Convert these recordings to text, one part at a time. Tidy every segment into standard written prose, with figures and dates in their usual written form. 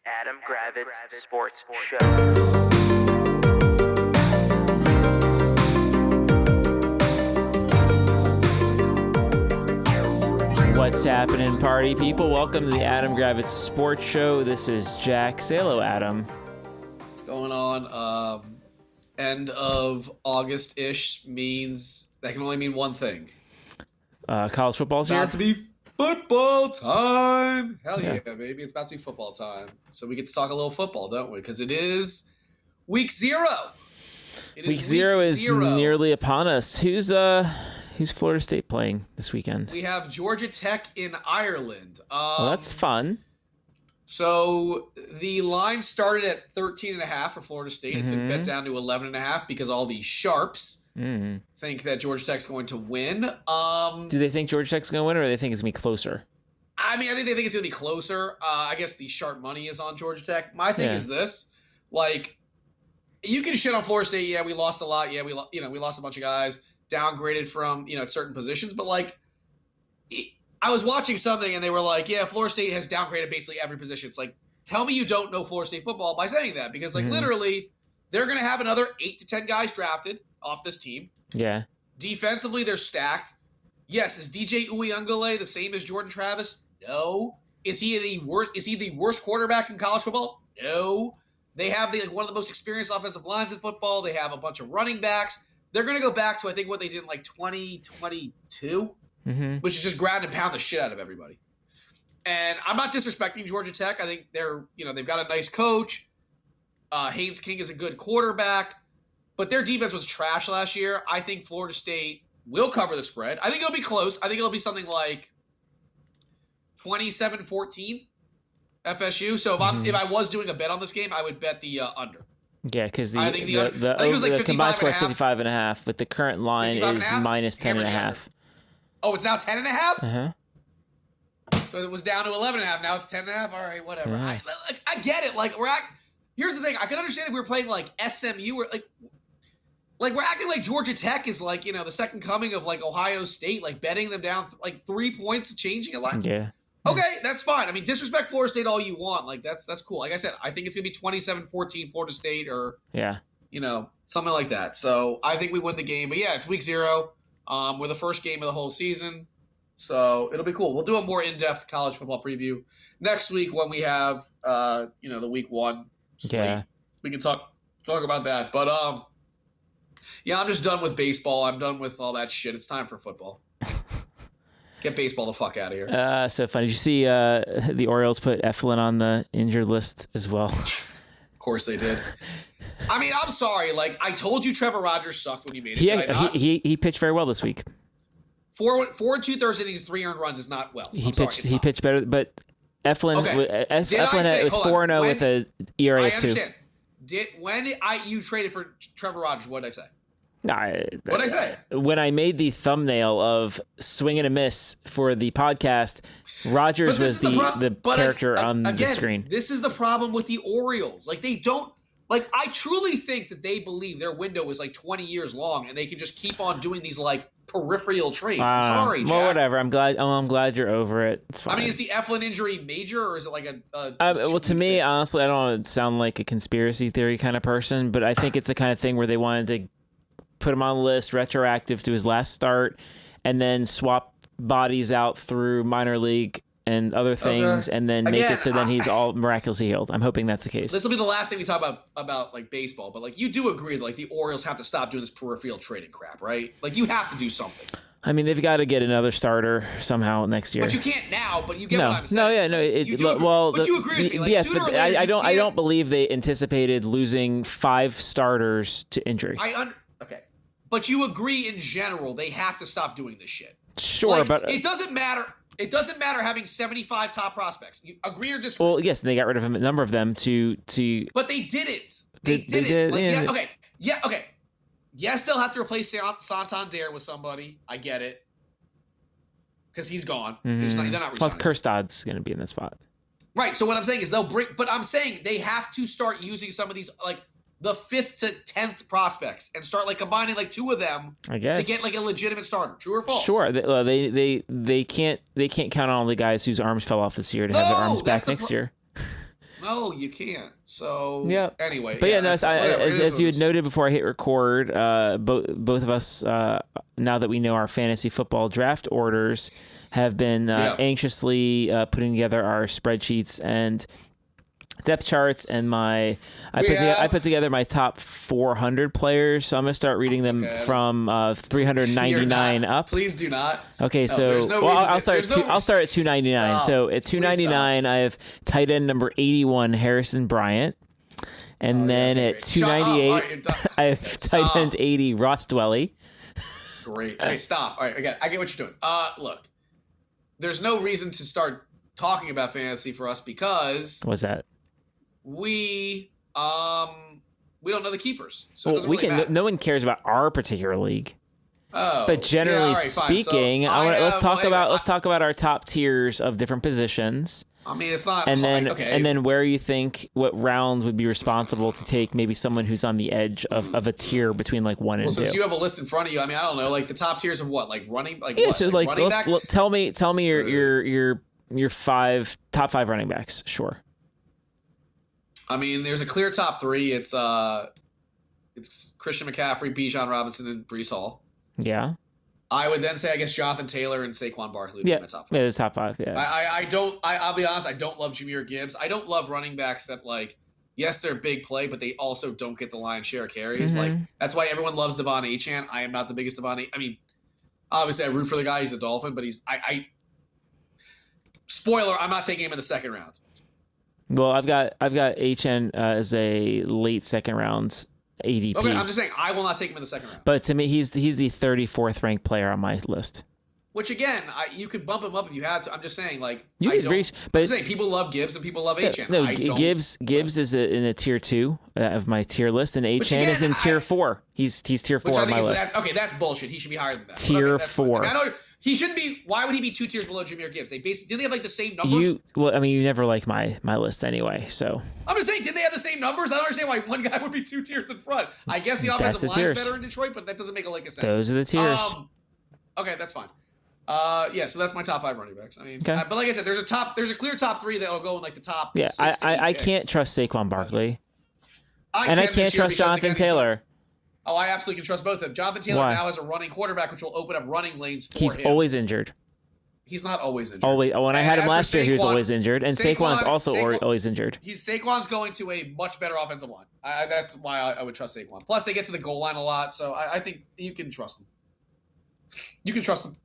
Adam Gravitz Sports Show. What's happening, party people? Welcome to the Adam Gravitz Sports Show. This is Jack. Say hello, Adam. What's going on? End of August-ish means that can only mean one thing. College football's here. About to be football time. Hell yeah, baby. It's about to be football time. So we get to talk a little football, don't we? Because it is week 0. Week zero is nearly upon us. Who's Florida State playing this weekend? We have Georgia Tech in Ireland. Well, that's fun. So the line started at 13.5 for Florida State. It's been bet down to 11.5 because all these sharps think that Georgia Tech's going to win. Do they think Georgia Tech's going to win, or do they think it's going to be closer? I mean, I think they think it's going to be closer. I guess the sharp money is on Georgia Tech. My thing is this. Like, you can shit on Florida State. Yeah, we lost a lot. Yeah, we lost a bunch of guys. Downgraded from, certain positions. But, like, I was watching something and they were like, yeah, Florida State has downgraded basically every position. It's like, tell me you don't know Florida State football by saying that. Because, like, literally, they're going to have another 8 to 10 guys drafted off this team. Yeah. Defensively, they're stacked. Yes, is DJ Uiagalelei the same as Jordan Travis? No. Is he the worst quarterback in college football? No. They have one of the most experienced offensive lines in football. They have a bunch of running backs. They're going to go back to, I think, what they did in, 2022, which is just ground and pound the shit out of everybody. And I'm not disrespecting Georgia Tech. I think they've got a nice coach. Haynes King is a good quarterback. But their defense was trash last year. I think Florida State will cover the spread. I think it'll be close. I think it'll be something like 27-14 FSU. So if I was doing a bet on this game, I would bet the under. Yeah, because the combined score is 55.5, but the current line is minus 10.5. Oh, it's now 10.5? Uh-huh. So it was down to 11.5. Now it's 10.5. All right, whatever. Yeah. I get it. Like, here's the thing. I can understand if we were playing like SMU or like we're acting like Georgia Tech is like, the second coming of like Ohio State, like betting them down like 3 points, changing a lot. Yeah. Okay, that's fine. I mean, disrespect Florida State all you want. Like, that's cool. Like I said, I think it's going to be 27-14 Florida State or, something like that. So I think we win the game. But yeah, it's week 0. We're the first game of the whole season. So it'll be cool. We'll do a more in-depth college football preview next week when we have, the week 1 slate. Yeah. We can talk about that. But, I'm just done with baseball. I'm done with all that shit. It's time for football. Get baseball the fuck out of here. So funny. Did you see the Orioles put Eflin on the injured list as well? Of course they did. I mean, I'm sorry. Like, I told you Trevor Rogers sucked when he made it. He pitched very well this week. 4 2/3 innings, 3 earned runs is not well. He pitched better, but Eflin was 4-0 with a ERA of 2. I understand. When you traded for Trevor Rogers, what did I say? What did I say? When I made the thumbnail of Swing and a Miss for the podcast, Rogers was the character on the screen. This is the problem with the Orioles. Like, they don't... Like, I truly think that they believe their window is, 20 years long, and they can just keep on doing these, peripheral trades. I'm sorry, Jack. Well, whatever. I'm glad you're over it. It's fine. I mean, is the Eflin injury major, or is it well, to me, honestly, I don't want to sound like a conspiracy theory kind of person, but I think it's the kind of thing where they wanted to put him on the list retroactive to his last start and then swap bodies out through minor league and other things and then make it so then he's all miraculously healed. I'm hoping that's the case. This will be the last thing we talk about baseball, but you do agree that the Orioles have to stop doing this peripheral trading crap, right? You have to do something. I mean, they've got to get another starter somehow next year. But you can't now. But you get what I'm saying. But you agree with me. Yes, but I don't believe they anticipated losing 5 starters to injury. Okay, but you agree in general they have to stop doing this shit. Sure, but it doesn't matter. It doesn't matter having 75 top prospects. You agree or disagree? Well, yes, they got rid of a number of them to. But they did it. They did it. Okay. Yes, they'll have to replace Santander with somebody. I get it. Because he's gone. They're not resigning. Plus, Kerstad's going to be in that spot. Right. So what I'm saying is they'll bring... But I'm saying they have to start using some of these, the 5th to 10th prospects and start combining 2 of them, I guess, to get a legitimate starter. True or false? Sure. They can't count on all the guys whose arms fell off this year to have their arms back next year. No, you can't. So Yeah. anyway, But no, whatever. as you had noted before I hit record, both of us, now that we know our fantasy football draft orders, have been anxiously putting together our spreadsheets and depth charts, and I put together my top 400 players. So I'm gonna start reading them from 399 up. Please do not. Okay, I'll start at 299. So at 299, I have tight end number 81, Harrison Bryant. And then at 298, I have tight end 80, Ross Dwelly. Great. Okay, stop. All right, I get what you're doing. Look, there's no reason to start talking about fantasy for us because what's that? We don't know the keepers, so it doesn't really matter. No one cares about our particular league. Oh, but generally speaking, let's talk about our top tiers of different positions. I mean, it's not. And then where you think what round would be responsible to take maybe someone who's on the edge of a tier between like 1 and 2. Since you have a list in front of you, I mean, I don't know, like the top tiers of what, like running, like yeah. what? So like tell me your top 5 running backs. Sure. I mean, there's a clear top 3. It's Christian McCaffrey, Bijan Robinson, and Breece Hall. Yeah. I would then say, I guess, Jonathan Taylor and Saquon Barkley would be my top 5. Yeah, it's top 5. Yeah. I'll be honest, I don't love Jahmyr Gibbs. I don't love running backs that, like, yes, they're big play, but they also don't get the lion's share of carries. Mm-hmm. Like, that's why everyone loves Devon Achane. I am not the biggest Devon. I mean, obviously, I root for the guy. He's a Dolphin, but spoiler, I'm not taking him in the second round. Well, I've got HN as a late second round ADP. Okay, I'm just saying I will not take him in the second round. But to me, he's the 34th ranked player on my list. Which again, you could bump him up if you had to. I'm just saying, like I'm saying people love Gibbs and people love HN. No, Gibbs is in a tier 2 of my tier list, and HN is in tier 4. He's tier 4 on my list. That's bullshit. He should be higher than that. Tier 4. I know he shouldn't be. Why would he be 2 tiers below Jahmyr Gibbs? Did they have like the same numbers? You never like my list anyway. So I'm just saying, did they have the same numbers? I don't understand why one guy would be 2 tiers in front. I guess the offensive line is better in Detroit, but that doesn't make a lick of sense. Those are the tiers. Okay, that's fine. So that's my top 5 running backs. I mean, but like I said, there's a clear top 3 that'll go in like the top. Yeah, I can't trust Saquon Barkley, and I can't trust Jonathan Taylor. Oh, I absolutely can trust both of them. Jonathan Taylor now has a running quarterback, which will open up running lanes for him. He's always injured. He's not always injured. Always. When I had him last year, he was always injured, and Saquon's also always injured. Saquon's going to a much better offensive line. That's why I would trust Saquon. Plus, they get to the goal line a lot, so I think you can trust him. You can trust him.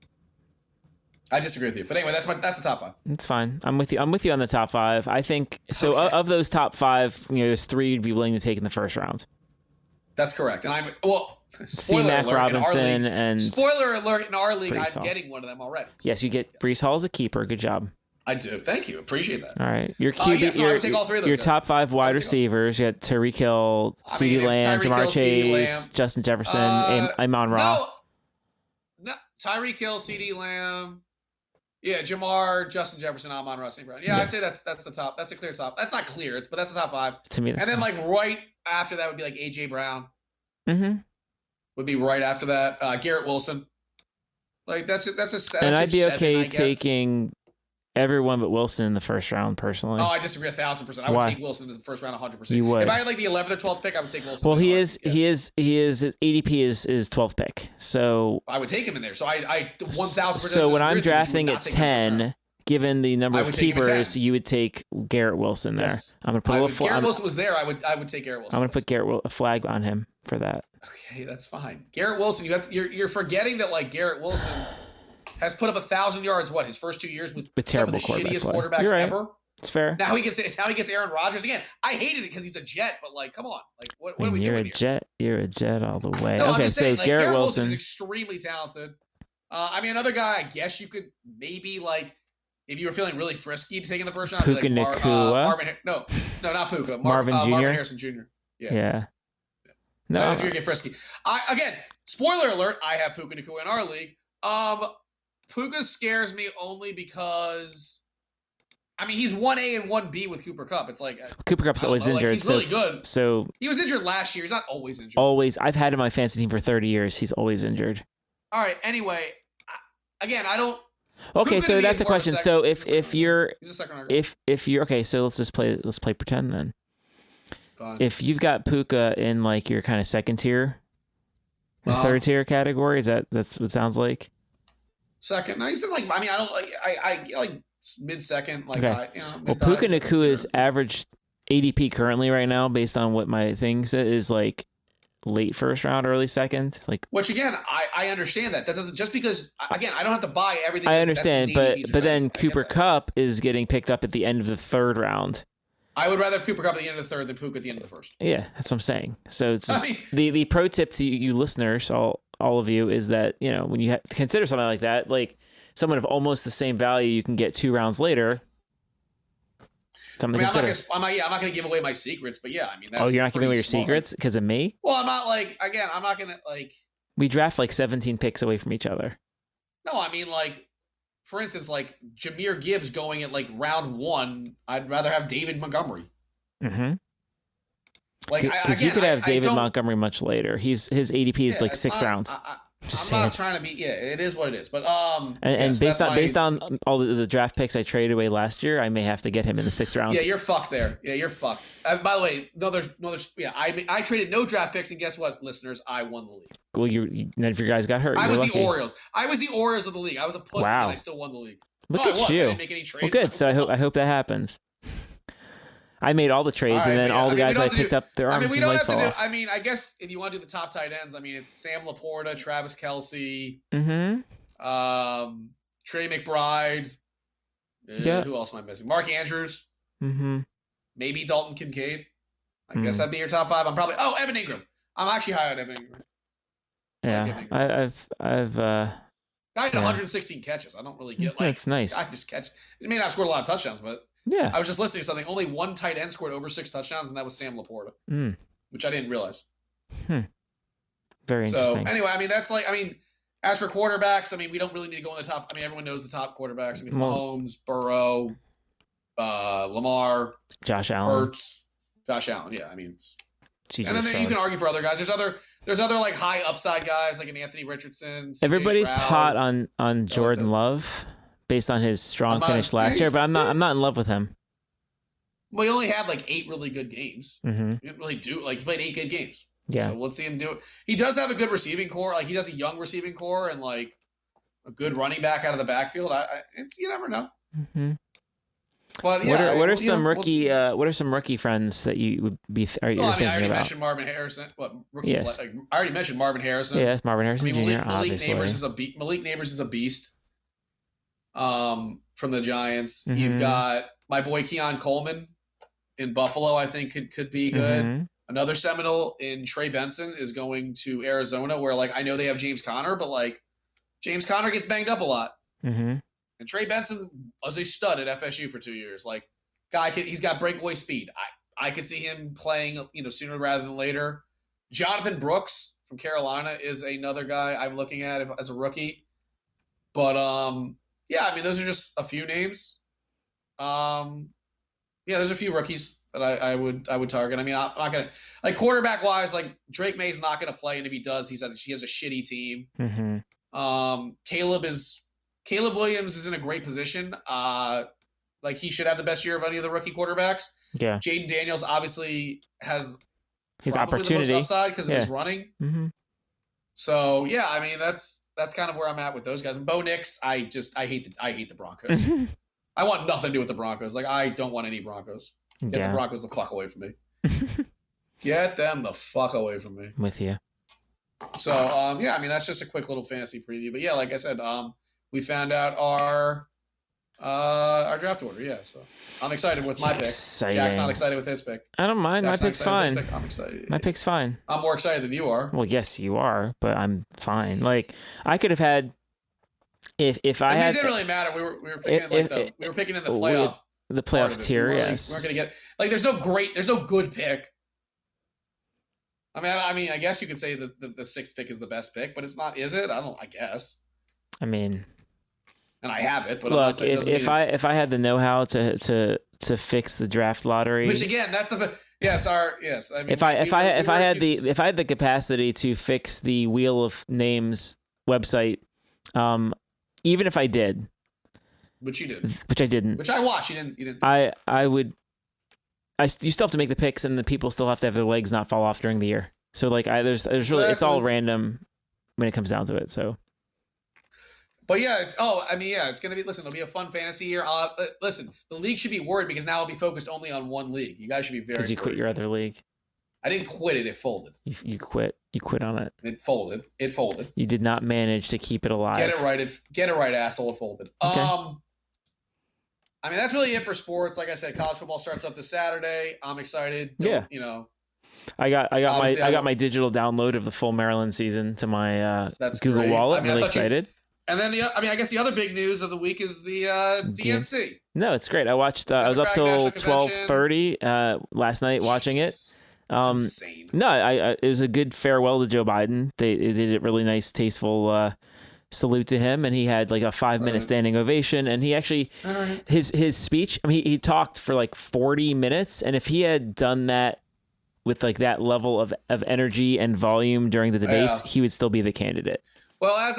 I disagree with you, but anyway, that's the top 5. It's fine. I'm with you on the top 5. I think so. Okay. Of those top 5, there's 3 you'd be willing to take in the first round. That's correct, and C-Mac Robinson and spoiler alert, in our league, I'm getting one of them already. Yes, you get Breece Hall as a keeper. Good job. I do. Thank you. Appreciate that. All right. Your QB, I would take all 3 of those. Your top 5 wide receivers. You got Tyreek Hill, CeeDee Lamb, Jamar Chase, Justin Jefferson, Amon-Ra. No, Tyreek Hill, CeeDee Lamb. Yeah, Jamar, Justin Jefferson, Amon-Ra, St. Brown. Yeah, I'd say that's the top. That's a clear top. That's not clear, but that's the top 5. To me, that's and then like right after that would be like AJ Brown. Mm-hmm. Would be right after that. Garrett Wilson. Like that's a. And I'd be okay taking everyone but Wilson in the first round, personally. Oh, I disagree 1,000%. I would take Wilson in the first round 100%. You would. If I had like the 11th or 12th pick, I would take Wilson. Well, he is his ADP is 12th pick. So I would take him in there. So I 1,000%. So when I'm drafting at 10, given the number of keepers, you would take Garrett Wilson there. Yes. I'm gonna put if Garrett Wilson was there, I would take Garrett Wilson. I'm gonna put a flag on him for that. Okay, that's fine. Garrett Wilson, you're forgetting that like Garrett Wilson has put up 1,000 yards. What, his first 2 years with terrible some of the shittiest quarterbacks quarterbacks ever? It's fair. Now he gets Aaron Rodgers again. I hated it because he's a Jet, but like, come on, like what are we doing here? You're a Jet all the way. No, okay, I'm just saying, so like, Garrett Wilson is Wilson extremely talented. I mean, another guy, I guess you could maybe like if you were feeling really frisky to take in the first round. Puka Nacua. No, not Puka. Marvin Jr. Marvin Harrison Jr. Yeah. No, that's where you get frisky. Again, spoiler alert: I have Puka Nacua in our league. Puka scares me only because, I mean, he's 1A and 1B with Cooper Kupp. It's like Cooper Kupp's always injured. Like, he's really good. So he was injured last year. He's not always injured. Always. I've had him on my fantasy team for 30 years. He's always injured. All right. Anyway, again, I don't. Okay, Puka to so me that's is the more of a question. second- So he's a second if rounder. you're He's a second rounder. if you're okay, so let's play pretend then. Fine. If you've got Puka in like your kind of second tier or Uh-huh. third tier category, that's what it sounds like? Second, no, he's in like. I mean, I don't like. I like mid second, like Okay. high. Well, Mid Puka Nakua is average ADP currently right now, based on what my thing said, is like late first round, early second. Like, Which again, I understand that. That doesn't just because again, I don't have to buy everything. I that understand, these but ADPs are then saying. I get Cooper that. Kupp is getting picked up at the end of the third round. I would rather have Cooper Cup at the end of the third than Puka at the end of the first. Yeah, that's what I'm saying. So it's just, I mean- the pro tip to you listeners, all of you, is that, you know, when you consider something like that, like someone of almost the same value, you can get 2 rounds later. Something to consider. I'm not gonna give away my secrets, but yeah, I mean, that's You're not giving away your smart. secrets because of me? Well, I'm not like again, I'm not gonna like. We draft like 17 picks away from each other. No, I mean like, for instance, like Jahmyr Gibbs going at like round 1. I'd rather have David Montgomery. Mm-hmm. Like, Because you could have David Montgomery much later. His ADP is like 6th round. I'm not trying to be. Yeah, it is what it is. But and based on all the draft picks I traded away last year, I may have to get him in the 6th round. Yeah, you're fucked there. Yeah, you're fucked. By the way, there's. Yeah, I traded no draft picks, and guess what, listeners? I won the league. Well, none of your guys got hurt. I You're was lucky. the Orioles. I was the Orioles of the league. I was a pussy, Wow. and I still won the league. Look I at was. you. I didn't make any trades. Well, good. So I hope that happens. I made all the trades, All right, and then but all yeah, the I mean, guys we I don't have to picked do- up, their I arms mean, we and don't legs have to fall do. off. I mean, I guess if you want to do the top tight ends, I mean, it's Sam Laporta, Travis Kelce, Mm-hmm. Trey McBride. Yeah. Who else am I missing? Mark Andrews. Mm-hmm. Maybe Dalton Kincaid. I guess that'd be your top 5. I'm probably. Oh, Evan Ingram. I'm actually high on Evan Ingram. Yeah, I've I had 116 catches. I don't really get like. That's nice. I just catch. It may not have scored a lot of touchdowns, but Yeah. I was just listening to something. Only one tight end scored over 6 touchdowns, and that was Sam Laporta, which I didn't realize. Very So interesting. anyway, I mean, that's like, I mean, as for quarterbacks, I mean, we don't really need to go in the top. I mean, everyone knows the top quarterbacks. I mean, it's Mahomes, Burrow, Lamar, Josh Allen. Hurts, Josh Allen. Yeah, I mean, it's, CJ and then you Stroud. can argue for other guys. There's other like high upside guys like an Anthony Richardson. CJ Everybody's Stroud. hot on Jordan Love based on his strong finish last year, but I'm not in love with him. Well, he only had like 8 really good games. Mm-hmm. He didn't really do like he played 8 good games. Yeah. So let's see him do it. He does have a good receiving core. Like he does a young receiving core and like a good running back out of the backfield. You never know. Mm-hmm. But yeah, What are some rookie friends that you would be I thinking already about? mentioned Marvin Harrison. What rookie? Yes. I already mentioned Marvin Harrison. Yeah, it's Marvin Harrison I mean, Jr. Malik obviously. Neighbors is Malik Neighbors is a beast. From the Giants, Mhm. you've got my boy Keon Coleman in Buffalo. I think could be good. Mhm. Another Seminole in Trey Benson is going to Arizona, where like I know they have James Conner, but like James Conner gets banged up a lot, Mhm. and Trey Benson was a stud at FSU for 2 years. Like he's got breakaway speed. I could see him playing, sooner rather than later. Jonathan Brooks from Carolina is another guy I'm looking at as a rookie, but yeah, I mean those are just a few names. Yeah, there's a few rookies that I would target. I mean, I'm not gonna like quarterback wise. Like Drake May's not gonna play, and if he does, he has a shitty team. Mhm. Caleb Williams is in a great position. Like he should have the best year of any of the rookie quarterbacks. Yeah. Jaden Daniels obviously has His probably opportunity. the most upside because of his Yeah. running. Mhm. So yeah, I mean that's kind of where I'm at with those guys. And Bo Nix, I hate the Broncos. I want nothing to do with the Broncos. Like I don't want any Broncos. Get the Yeah. Broncos the fuck away from me. Get them the fuck away from me. With you. So yeah, I mean that's just a quick little fantasy preview. But yeah, like I said, we found out our draft order. Yeah, so I'm excited with my pick. Exciting. Jack's not excited with his pick. I don't mind. Jack's My not pick's excited with fine. his pick. I'm excited. My pick's fine. I'm more excited than you are. Well, yes, you are, but I'm fine. Like I could have had if I I mean, had it didn't really matter. We were picking we were picking in the playoff. the part of playoff it, so tier. we Yes. weren't gonna get like there's no good pick. I mean, I guess you could say that the 6th pick is the best pick, but it's not, is it? I guess. I mean, And I have it, but I'm look, not saying it doesn't mean if I had the know-how to fix the draft lottery, which again, that's yes. I mean, if I had the capacity to fix the Wheel of Names website, even if I did, Which you didn't. which I didn't. Which I watched. You didn't. You still have to make the picks, and the people still have to have their legs not fall off during the year. So like, there's really, it's all random when it comes down to it. So. But yeah, it's gonna be. Listen, it'll be a fun fantasy year. Listen, the league should be worried because now it'll be focused only on one league. You guys should be very. Because you quit your other league. I didn't quit it. It folded. You quit. You quit on it. It folded. You did not manage to keep it alive. Get it right, asshole. It folded. Okay. I mean, that's really it for sports. Like I said, college football starts up this Saturday. I'm excited. You know. I got my digital download of the full Maryland season to my Google great. Wallet. I'm really excited. And then I guess the other big news of the week is the DNC. No, it's great. I watched. I was up till 12:30 last night watching it. That's insane. No, it was a good farewell to Joe Biden. They did a really nice, tasteful salute to him, and he had like a 5-minute standing ovation. And he actually, his speech. I mean, he talked for like 40 minutes, and if he had done that with like that level of energy and volume during the debates, he would still be the candidate. Well,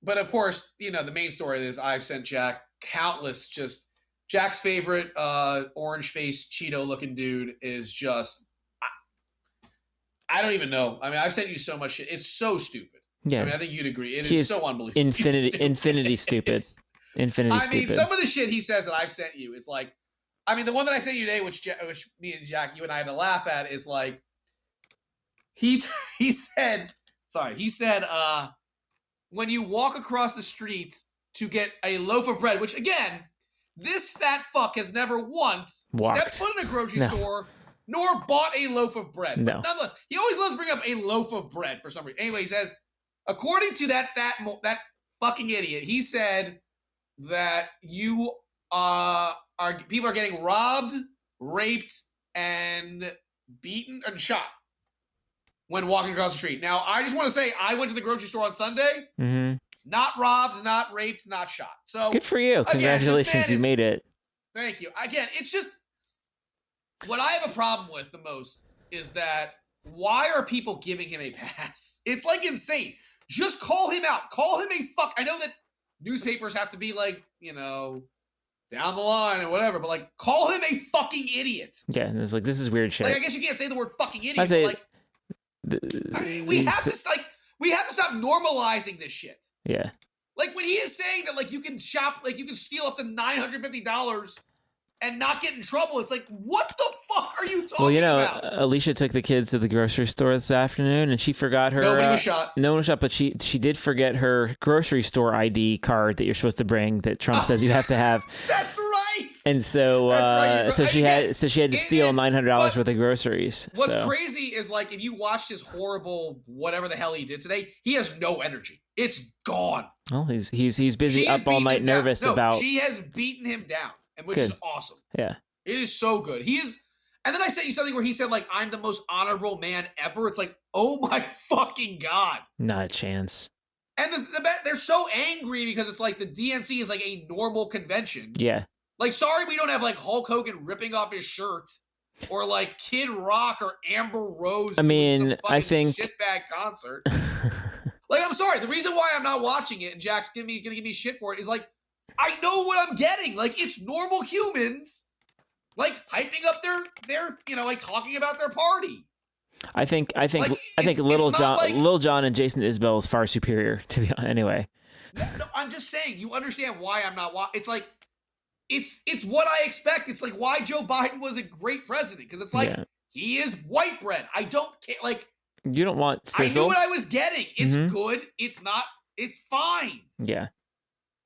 but of course, you know, the main story is I've sent Jack countless Jack's favorite orange face Cheeto looking dude is just I don't even know. I mean, I've sent you so much shit. It's so stupid. Yeah. I mean, I think you'd agree. It is so unbelievable. Infinity stupid. Infinity stupid. I mean, some of the shit he says that I've sent you, it's like, I mean, the one that I sent you today, which me and Jack, you and I had to laugh at, is like, he said, when you walk across the street to get a loaf of bread, which again, this fat fuck has never once stepped foot in a grocery store nor bought a loaf of bread. No. But nonetheless, he always loves to bring up a loaf of bread for some reason. Anyway, he says, according to that fucking idiot, he said that you people are getting robbed, raped, and beaten and shot when walking across the street. Now, I just want to say, I went to the grocery store on Sunday. Mm-hmm. Not robbed, not raped, not shot. So good for you. Congratulations, you made it. Thank you. Again, it's just what I have a problem with the most is that why are people giving him a pass? It's like insane. Just call him out. Call him a fuck. I know that newspapers have to be like, you know, down the line or whatever, but like, call him a fucking idiot. Yeah, and it's like, this is weird shit. Like, I guess you can't say the word fucking idiot, but like, I mean, we have to stop normalizing this shit. Yeah. Like when he is saying that, like you can steal up to $950 and not get in trouble. It's like, what the fuck are you talking about? Alicia took the kids to the grocery store this afternoon, and she forgot her. Nobody was shot. No one was shot, but she did forget her grocery store ID card that you're supposed to bring that Trump says you have to have. That's right. And so, she had to steal $900 worth of groceries. What's crazy is like if you watched his horrible whatever the hell he did today, he has no energy. It's gone. Well, he's busy up all night nervous about. She has beaten him down, and which is awesome. Yeah, it is so good. He is. And then I sent you something where he said like, "I'm the most honorable man ever." It's like, oh my fucking god, not a chance. And they're so angry because it's like the DNC is like a normal convention. Yeah. Like, sorry, we don't have like Hulk Hogan ripping off his shirt, or like Kid Rock or Amber Rose. I mean, I think shitbag concert. Like, I'm sorry. The reason why I'm not watching it and Jack's gonna give me shit for it is like, I know what I'm getting. Like, it's normal humans, like hyping up their you know, like talking about their party. I think Lil Jon and Jason Isbell is far superior to be honest. Anyway. No, I'm just saying. You understand why I'm not watching. It's like. It's what I expect. It's like why Joe Biden was a great president, because it's like he is white bread. I don't care. Like, you don't want sizzle. I knew what I was getting. It's good. It's not. It's fine. Yeah.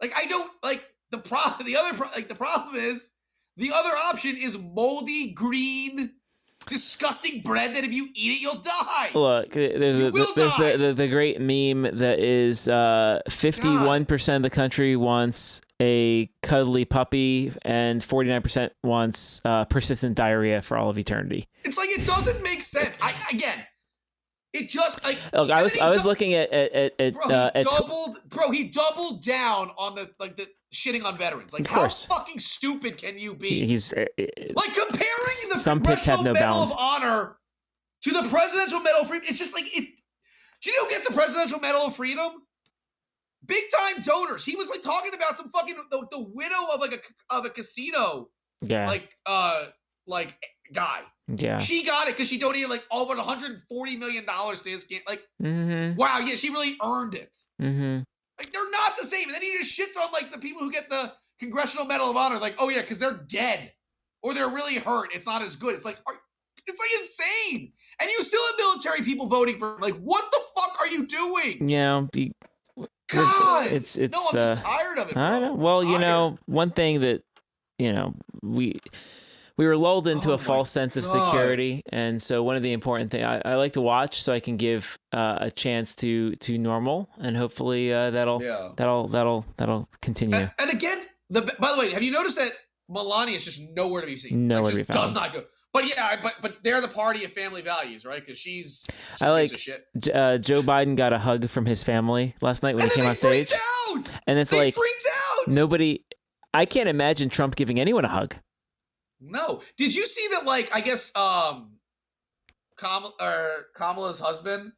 Like, I don't like the problem. The problem is the other option is moldy green, disgusting bread that if you eat it you'll die. Look, there's the great meme that is 51% of the country wants a cuddly puppy and 49% wants persistent diarrhea for all of eternity. It's like, it doesn't make sense. It just like. Look, I was looking at he doubled down on the shitting on veterans. Like, how fucking stupid can you be? He's like comparing the Congressional Medal of Honor to the Presidential Medal of Freedom. It's just like it. Do you know who gets the Presidential Medal of Freedom? big time donors. He was like talking about some fucking the widow of a casino Yeah. like guy. Yeah. She got it because she donated like over $140 million to his game. Like, wow, yeah, she really earned it. Like, they're not the same. And then he just shits on like the people who get the Congressional Medal of Honor. Like, oh yeah, because they're dead or they're really hurt. It's not as good. It's like insane. And you still have military people voting for him. Like, what the fuck are you doing? God, I'm just tired of it. Bro. I know. Well, one thing that we were lulled into a false sense of security, and so one of the important things I like to watch so I can give a chance to normal, and hopefully that'll continue. And again, by the way, have you noticed that Melania is just nowhere to be seen? Nowhere to be found. Does not go. But yeah, but they're the party of family values, right? Because she I like gives a shit. Joe Biden got a hug from his family last night when he came on stage, and it's they freaked out. Nobody. I can't imagine Trump giving anyone a hug. No. Did you see that? Like, I guess Kamala's husband,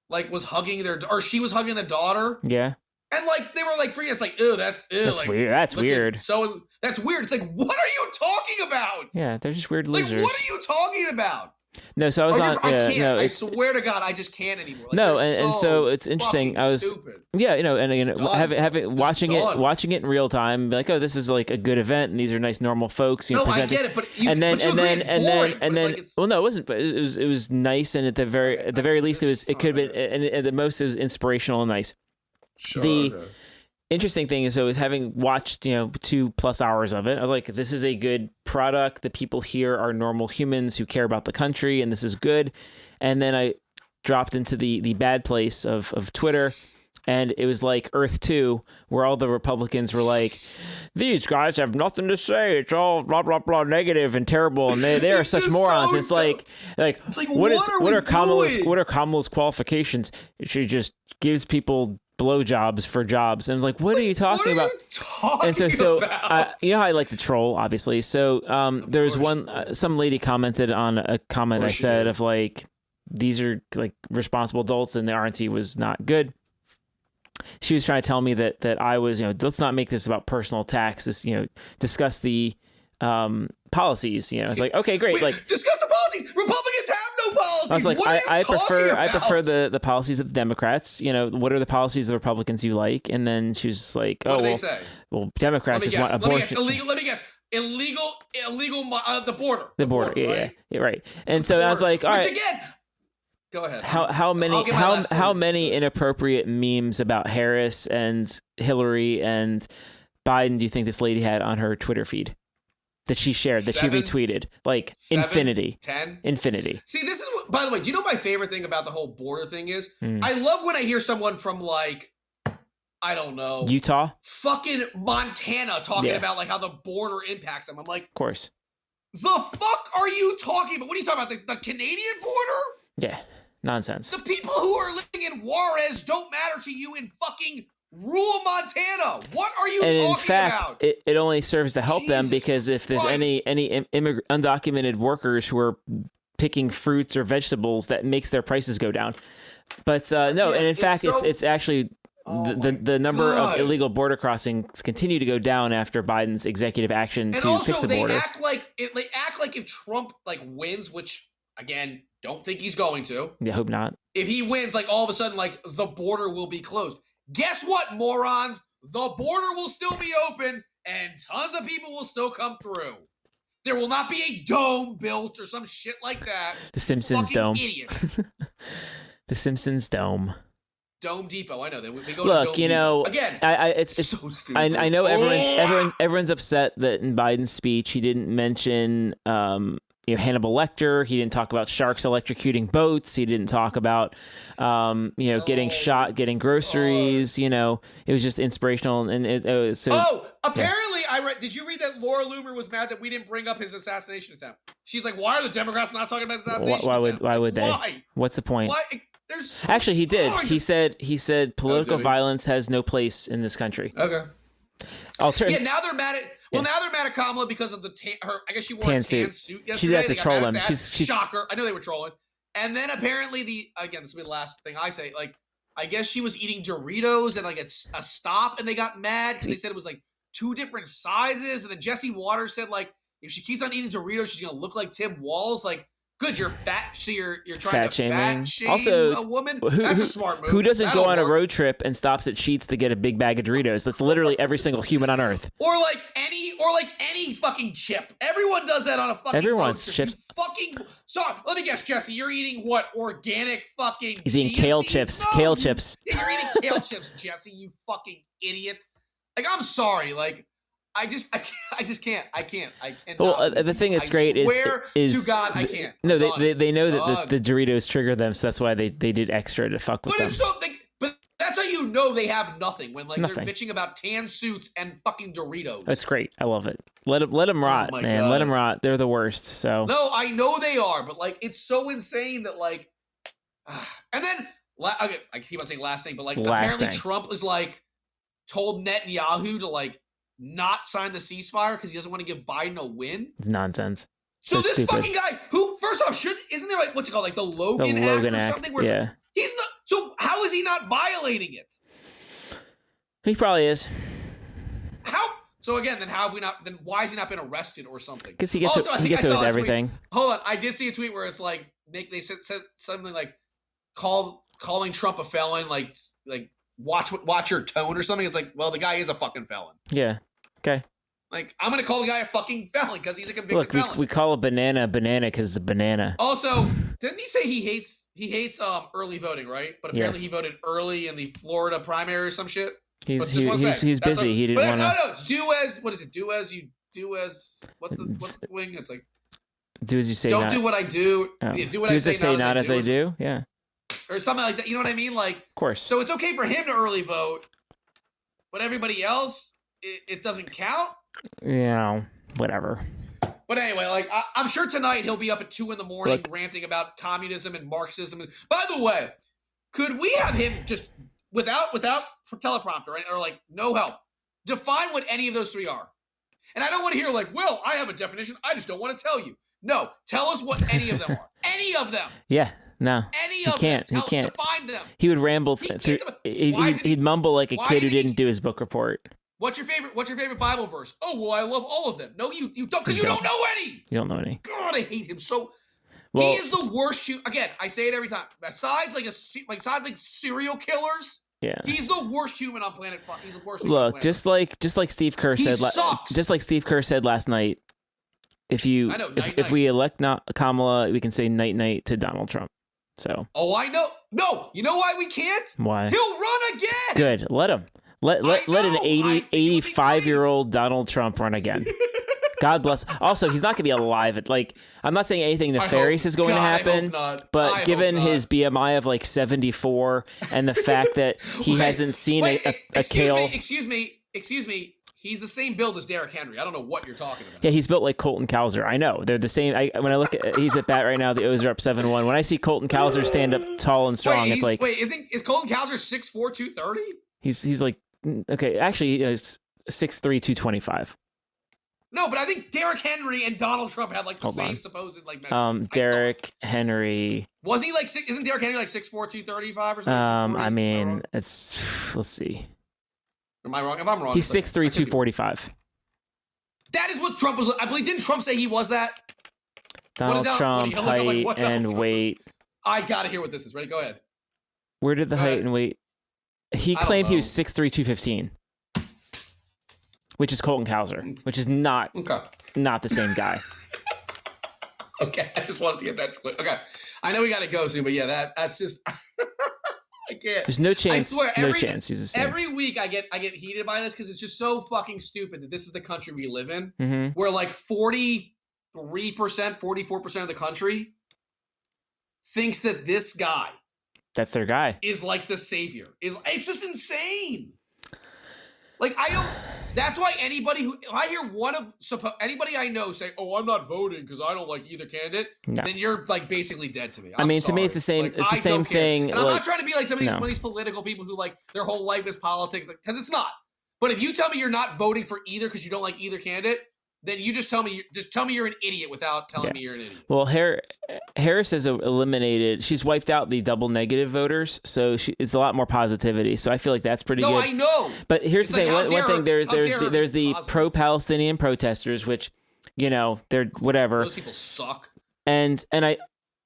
like, was hugging she was hugging the daughter. Yeah. And like they were like freaking. It's like, ew, that's like, weird. That's weird. So that's weird. It's like, what are you talking about? Yeah, they're just weird losers. Like, what are you talking about? No, so I was on. I can't. No, I swear to God, I just can't anymore. Like, no, and so it's interesting. I was stupid. Yeah, and watching it in real time, be like, oh, this is like a good event, and these are nice, normal folks. No, presenting. I get it, but well, no, it wasn't. But it was nice, and at the very least, it could have been, and at the most, it was inspirational and nice. Sure, the interesting thing is, so having watched 2+ hours of it, I was like, this is a good product. The people here are normal humans who care about the country, and this is good. And then I dropped into the bad place of Twitter, and it was like Earth 2, where all the Republicans were like, these guys have nothing to say. It's all blah blah blah, negative and terrible, and they are such morons. It's like what are Kamala's qualifications? She just gives people blowjobs for jobs, and I was like, what are you talking about? You know how I like to troll, obviously. So there's some lady commented on a comment I said of like, these are like responsible adults, and the RNC was not good. She was trying to tell me that I was, let's not make this about personal attacks. This, discuss the policies. It's like, okay, great. Like, discuss the policies. Republicans have no policies. I was like, I prefer the policies of the Democrats. What are the policies of the Republicans you like? And then she was like, what do they say? Well, Democrats just want abortion. Let me guess. Illegal. The border. The border. Yeah, right. And so I was like, all right. Which again. Go ahead. How many inappropriate memes about Harris and Hillary and Biden do you think this lady had on her Twitter feed that she shared, that she retweeted? Like 7, infinity. 10? Infinity. See, this is by the way, do you know what my favorite thing about the whole border thing is? I love when I hear someone from like, I don't know, Utah, fucking Montana talking about like how the border impacts them. I'm like, of course. The fuck are you talking about? What are you talking about? The Canadian border? Yeah. Nonsense. The people who are living in Juarez don't matter to you in fucking rural Montana. What are you talking about? It only serves to help them, because if there's any undocumented workers who are picking fruits or vegetables, that makes their prices go down. But no, and in fact, it's actually the number of illegal border crossings continue to go down after Biden's executive action to fix the border. They act like if Trump like wins, which again, don't think he's going to. Yeah, hope not. If he wins, like all of a sudden, like the border will be closed. Guess what, morons? The border will still be open and tons of people will still come through. There will not be a dome built or some shit like that. The Simpsons dome. Idiots. The Simpsons dome. Dome Depot. I know they go to Dome Look, Depot. Again, it's so stupid. I know everyone's upset that in Biden's speech he didn't mention Hannibal Lecter. He didn't talk about sharks electrocuting boats. He didn't talk about, getting shot, getting groceries. It was just inspirational. And apparently I read. Did you read that Laura Loomer was mad that we didn't bring up his assassination attempt? She's like, why are the Democrats not talking about his assassination attempt? Why would they? Why? What's the point? Why? Actually, he did. He said political violence has no place in this country. Okay. Yeah, now they're mad at. Well, now they're mad at Kamala because of I guess she wore a tan suit yesterday. She had to troll him. She's shocker. I know they were trolling. And then apparently this will be the last thing I say. Like, I guess she was eating Doritos and like a stop, and they got mad because they said it was like 2 different sizes. And then Jesse Waters said like, if she keeps on eating Doritos, she's gonna look like Tim Walz. Like, good, you're fat. So you're trying to fat shame also, a woman. That's a smart move. Who doesn't That'll go on work. a road trip and stops at Sheetz to get a big bag of Doritos? That's literally every single human on earth. Or like any fucking chip. Everyone does that on a fucking Everyone's road trip. chips. You fucking. So let me guess, Jesse. You're eating what? Organic fucking. He's eating chia kale seeds? chips. No. Kale chips. Yeah, you're eating kale chips, Jesse. You fucking idiot. Like, I'm sorry. Like, I just can't. I cannot. Well, the thing that's great swear is to God, I can't. No, they know that the Doritos trigger them, so that's why they did extra to fuck with But them. it's so. But that's how you know they have nothing when like Nothing. they're bitching about tan suits and fucking Doritos. That's great. I love it. Let them rot, my man. God. Let them rot. They're the worst. So No, I know they are, but like it's so insane that like, and then okay, I keep on saying last thing, but like apparently Trump was like told Netanyahu to like not sign the ceasefire because he doesn't want to give Biden a win. Nonsense. So this stupid. fucking guy, who first off isn't there like what's it called, like the Logan Act or something? Where yeah. he's not. So how is he not violating it? He probably is. How? So again, then how have we not? Then why has he not been arrested or something? Because he gets also, he gets it with everything. Hold on, I did see a tweet where it's like they said something like calling Trump a felon, like watch your tone or something. It's like, well, the guy is a fucking felon. Yeah. Okay. Like, I'm gonna call the guy a fucking felon because he's a convicted felon. We call a banana because it's a banana. Also, didn't he say he hates early voting, right? But apparently he voted early in the Florida primary or some shit. He's busy. He didn't want to. No, it's do as. What is it? Do as you do as. What's the thing? It's like do as you say. Don't do what I do. Oh. Yeah, do what I say. Not as I do. Yeah. Or something like that. You know what I mean? Like, of course. So it's okay for him to early vote, but everybody else, it doesn't count. Yeah. Whatever. But anyway, like I'm sure tonight he'll be up at 2 a.m. ranting about communism and Marxism. By the way, could we have him just without teleprompter, right? Or like no help, define what any of those 3 are? And I don't want to hear like, well, I have a definition. I just don't want to tell you. No, tell us what any of them are. Any of them. Yeah. No. Any of them. He can't. Define them. He would ramble through. He'd mumble like a kid who didn't do his book report. What's your favorite Bible verse? Oh, well, I love all of them. No, you don't, because you don't know any. You don't know any. God, I hate him so. Well, he is the worst. Again, I say it every time. Besides like serial killers. Yeah. He's the worst human on planet. He's the worst. Look, just like Steve Kerr said. Just like Steve Kerr said last night. If we elect Kamala, we can say night night to Donald Trump. So. Oh, I know. No, you know why we can't? Why? He'll run again. Good. Let him. Let an 85-year-old Donald Trump run again. God bless. Also, he's not going to be alive. I'm not saying anything nefarious is going to happen, but given his BMI of like 74 and the fact that he hasn't seen a kale. Excuse me. He's the same build as Derrick Henry. I don't know what you're talking about. Yeah, he's built like Colton Cowser. I know. They're the same. When I look at, he's at bat right now, the O's are up 7-1. When I see Colton Cowser stand up tall and strong, it's like. Wait, is Colton Cowser 6'4", 230? He's like, okay, actually, it's 6'3", 225. No, but I think Derrick Henry and Donald Trump had like the same supposed like measurements. Derrick Henry. Was he like isn't Derrick Henry like 6'4", 235 or something? I mean, let's see. Am I wrong? If I'm wrong, he's 6'3", 245. That is what Trump was. I believe, didn't Trump say he was that? Donald Trump, height and weight. I gotta hear what this is. Ready? Go ahead. Where did the height and weight? He claimed he was 6'3", 215. Which is Colton Cowser, which is not the same guy. Okay, I just wanted to get that clear. Okay, I know we got to go soon, but yeah, that's just I can't. There's no chance. I swear, no chance he's the same. Every week I get heated by this because it's just so fucking stupid that this is the country we live in, where like 43%, 44% of the country thinks that this guy, that's their guy, is like the savior. It's just insane. Like I don't. That's why if I hear anybody I know say, "Oh, I'm not voting because I don't like either candidate," then you're like basically dead to me. I mean, to me, it's the same. It's the same thing. And I'm not trying to be like one of these political people who like their whole life is politics, because it's not. But if you tell me you're not voting for either because you don't like either candidate, then you just tell me you're an idiot without telling me you're an idiot. Well, Harris has eliminated. She's wiped out the double negative voters, so it's a lot more positivity. So I feel like that's pretty good. No, I know. But here's the thing. One thing. There's the positive. pro-Palestinian protesters, which they're whatever. Those people suck. And I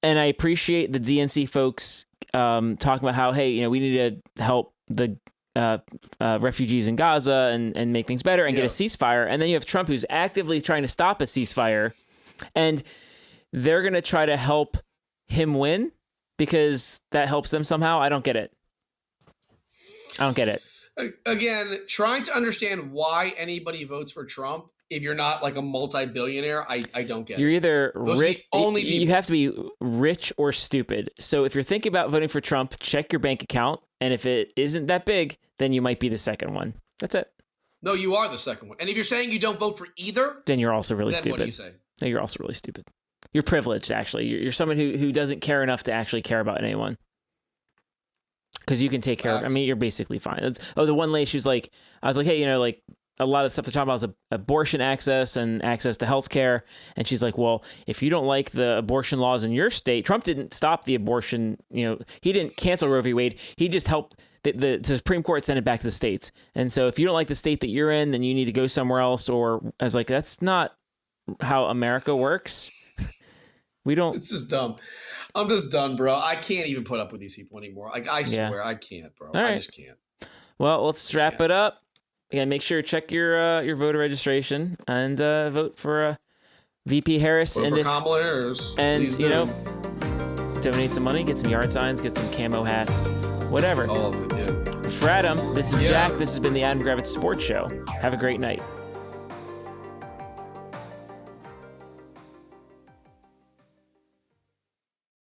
appreciate the DNC folks talking about how, hey, we need to help the refugees in Gaza and make things better and get a ceasefire. And then you have Trump, who's actively trying to stop a ceasefire, and they're going to try to help him win because that helps them somehow. I don't get it. Again, trying to understand why anybody votes for Trump if you're not like a multi-billionaire, I don't get it. You're either Those are rich, the only you people. have to be rich or stupid. So if you're thinking about voting for Trump, check your bank account. And if it isn't that big, then you might be the second one. That's it. No, you are the second one. And if you're saying you don't vote for either, Then you're also really then stupid. what do you say? No, you're also really stupid. You're privileged, actually. You're someone who doesn't care enough to actually care about anyone. Because you can take care of, you're basically fine. The one lady, she was like, I was like, hey, a lot of the stuff they're talking about is abortion access and access to health care. And she's like, well, if you don't like the abortion laws in your state, Trump didn't stop the abortion, he didn't cancel Roe v. Wade. He just helped the Supreme Court send it back to the states. And so if you don't like the state that you're in, then you need to go somewhere else. Or I was like, that's not how America works. We don't. It's just dumb. I'm just done, bro. I can't even put up with these people anymore. Like, I swear, I can't, bro. I just can't. Well, let's wrap it up. Again, make sure to check your voter registration and vote for VP Harris. Vote for Kamala Harris. And, Please do. donate some money, get some yard signs, get some camo hats, whatever. All of it, yeah. For Adam, this is Jack. This has been the Adam Gravitz Sports Show. Have a great night.